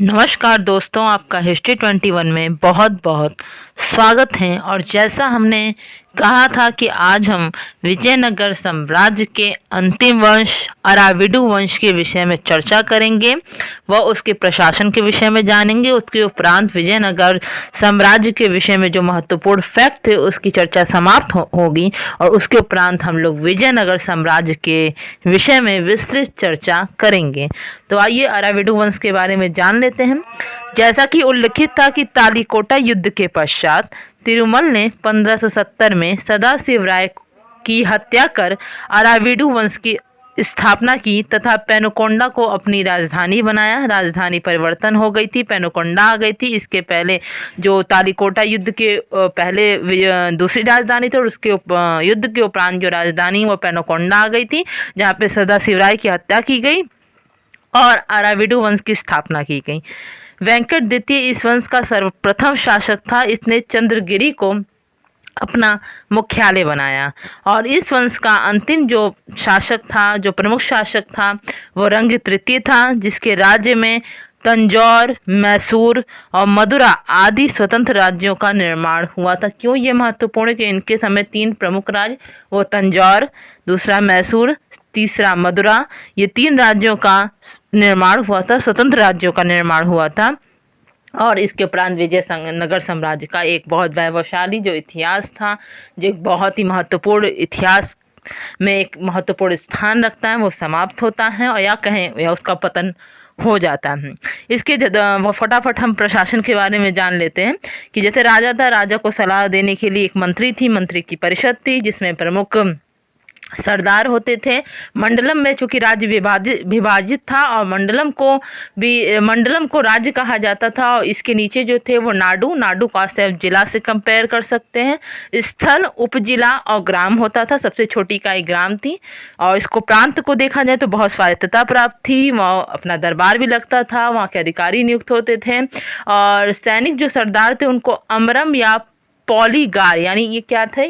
नमस्कार दोस्तों, आपका हिस्ट्री 21 में बहुत बहुत स्वागत है। और जैसा हमने कहा था कि आज हम विजयनगर साम्राज्य के अंतिम वंश अराविडु वंश के विषय में चर्चा करेंगे व उसके प्रशासन के विषय में जानेंगे। उसके उपरांत विजयनगर साम्राज्य के विषय में जो महत्वपूर्ण फैक्ट थे उसकी चर्चा समाप्त होगी और उसके उपरांत हम लोग विजयनगर साम्राज्य के विषय में विस्तृत चर्चा करेंगे। तो आइए अराविडु वंश के बारे में जान लेते हैं। जैसा कि उल्लिखित था कि तालीकोटा युद्ध के पश्चात तिरुमल ने 1570 में सदाशिव राय की हत्या कर अराविडु वंश की स्थापना की तथा पेनुकोंडा को अपनी राजधानी बनाया। राजधानी परिवर्तन हो गई थी, पेनुकोंडा आ गई थी। इसके पहले जो तालीकोटा युद्ध के पहले दूसरी राजधानी थी और उसके युद्ध के उपरांत जो राजधानी वो पेनुकोंडा आ गई थी, जहाँ पे सदाशिव राय की हत्या की गई और अराविडु वंश की स्थापना की गई। वेंकट द्वितीय इस वंश का सर्वप्रथम शासक था। इसने चंद्रगिरी को अपना मुख्यालय बनाया और इस वंश का अंतिम जो शासक था, जो प्रमुख शासक था, वो रंग तृतीय था, जिसके राज्य में तंजौर, मैसूर और मदुरा आदि स्वतंत्र राज्यों का निर्माण हुआ था। क्यों ये महत्वपूर्ण है कि इनके समय 3 प्रमुख राज्य, वो तंजौर, दूसरा मैसूर, तीसरा मदुरा, ये 3 राज्यों का निर्माण हुआ था, स्वतंत्र राज्यों का निर्माण हुआ था। और इसके उपरांत विजयनगर साम्राज्य का एक बहुत वैभवशाली जो इतिहास था, जो एक बहुत ही महत्वपूर्ण इतिहास में एक महत्वपूर्ण स्थान रखता है, वो समाप्त होता है और या कहें या उसका पतन हो जाता है। इसके फटाफट हम प्रशासन के बारे में जान लेते हैं कि जैसे राजा था, राजा को सलाह देने के लिए एक मंत्री थी, मंत्री की परिषद थी, जिसमें प्रमुख सरदार होते थे। मंडलम में चूंकि राज्य विभाजित था और मंडलम को राज्य कहा जाता था और इसके नीचे जो थे वो नाडु का सिर्फ जिला से कंपेयर कर सकते हैं। स्थल, उपजिला और ग्राम होता था। सबसे छोटी इकाई ग्राम थी और इसको प्रांत को देखा जाए तो बहुत स्वायत्तता प्राप्त थी। वहाँ अपना दरबार भी लगता था, वहाँ के अधिकारी नियुक्त होते थे और सैनिक जो सरदार थे उनको अमरम या पॉलीगार, यानी ये क्या थे,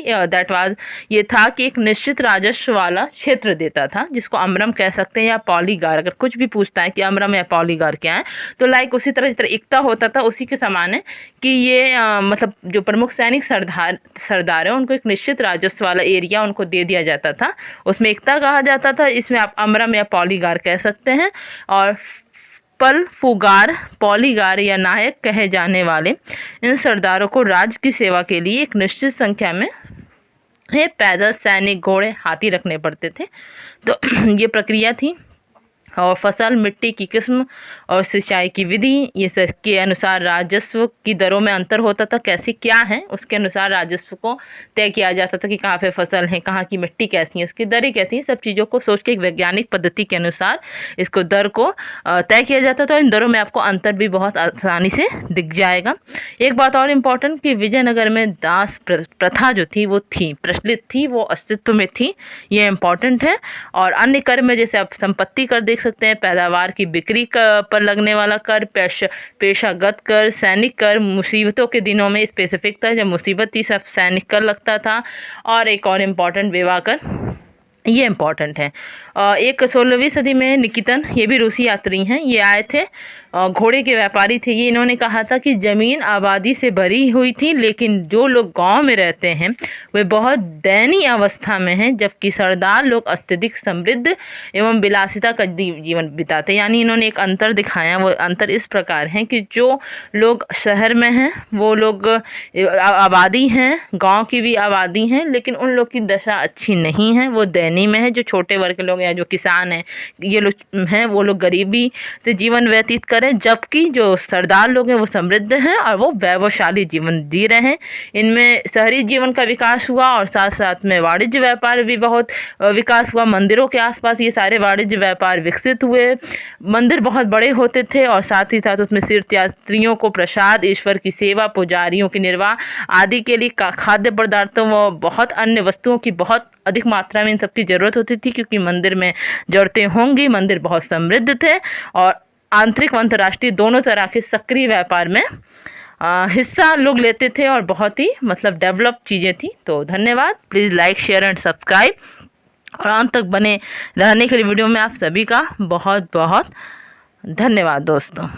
ये था कि एक निश्चित राजस्व वाला क्षेत्र देता था, जिसको अमरम कह सकते हैं या पॉलीगार। अगर कुछ भी पूछता है कि अमरम या पॉलीगार क्या है तो लाइक उसी तरह जिस तरह एकता होता था उसी के समान है कि ये मतलब जो प्रमुख सैनिक सरदार है उनको एक निश्चित राजस्व वाला एरिया उनको दे दिया जाता था, उसमें एकता कहा जाता था। इसमें आप अमरम या पॉलीगार कह सकते हैं। और फुगार, पॉलीगार या नायक कहे जाने वाले इन सरदारों को राज्य की सेवा के लिए एक निश्चित संख्या में पैदल, सैनिक, घोड़े, हाथी रखने पड़ते थे। तो ये प्रक्रिया थी। और फसल, मिट्टी की किस्म और सिंचाई की विधि, ये सब के अनुसार राजस्व की दरों में अंतर होता था। कैसी क्या है उसके अनुसार राजस्व को तय किया जाता था कि कहाँ पे फसल है, कहाँ की मिट्टी कैसी है, उसकी दरें कैसी हैं। सब चीज़ों को सोच के एक वैज्ञानिक पद्धति के अनुसार इसको दर को तय किया जाता था। इन दरों में आपको अंतर भी बहुत आसानी से दिख जाएगा। एक बात और इम्पोर्टेंट कि विजयनगर में दास प्रथा जो थी वो थी, प्रचलित थी, वो अस्तित्व में थी, ये इम्पोर्टेंट है। और अन्य कर में जैसे आप संपत्ति कर देख सकते हैं, पैदावार की बिक्री पर लगने वाला कर, पेशागत कर, सैनिक कर, मुसीबतों के दिनों में स्पेसिफिक था, जब मुसीबत थी सब सैनिक कर लगता था। और एक और इम्पॉर्टेंट विवाह कर, ये इम्पॉर्टेंट है। एक 16वीं सदी में निकितन, ये भी रूसी यात्री हैं, ये आए थे, घोड़े के व्यापारी थे। ये इन्होंने कहा था कि ज़मीन आबादी से भरी हुई थी, लेकिन जो लोग गांव में रहते हैं वे बहुत दयनीय अवस्था में हैं, जबकि सरदार लोग अत्यधिक समृद्ध एवं विलासिता का जीवन बिताते। यानी इन्होंने एक अंतर दिखाया। वो अंतर इस प्रकार है कि जो लोग शहर में हैं वो लोग आबादी हैं, गाँव की भी आबादी हैं, लेकिन उन लोग की दशा अच्छी नहीं है, वो दयनीय में है। जो छोटे वर्ग के लोग या जो किसान हैं, ये लोग हैं, वो लोग गरीबी से जीवन व्यतीत करें, जबकि जो सरदार लोग हैं वो समृद्ध हैं और वो वैभवशाली जीवन जी रहे हैं। इनमें शहरी जीवन का विकास हुआ और साथ साथ में वाणिज्य व्यापार भी बहुत विकास हुआ। मंदिरों के आसपास ये सारे वाणिज्य व्यापार विकसित हुए। मंदिर बहुत बड़े होते थे और साथ ही साथ उसमें तीर्थयात्रियों को प्रसाद, ईश्वर की सेवा, पुजारियों की निर्वाह आदि के लिए खाद्य पदार्थों व बहुत अन्य वस्तुओं की बहुत अधिक मात्रा में इन सबकी ज़रूरत होती थी, क्योंकि मंदिर में ज़रूरतें होंगी। मंदिर बहुत समृद्ध थे और आंतरिक व अंतर्राष्ट्रीय दोनों तरह के सक्रिय व्यापार में हिस्सा लोग लेते थे और बहुत ही मतलब डेवलप चीज़ें थी। तो धन्यवाद। Please like, share and subscribe और अंत तक बने रहने के लिए वीडियो में आप सभी का बहुत बहुत धन्यवाद दोस्तों।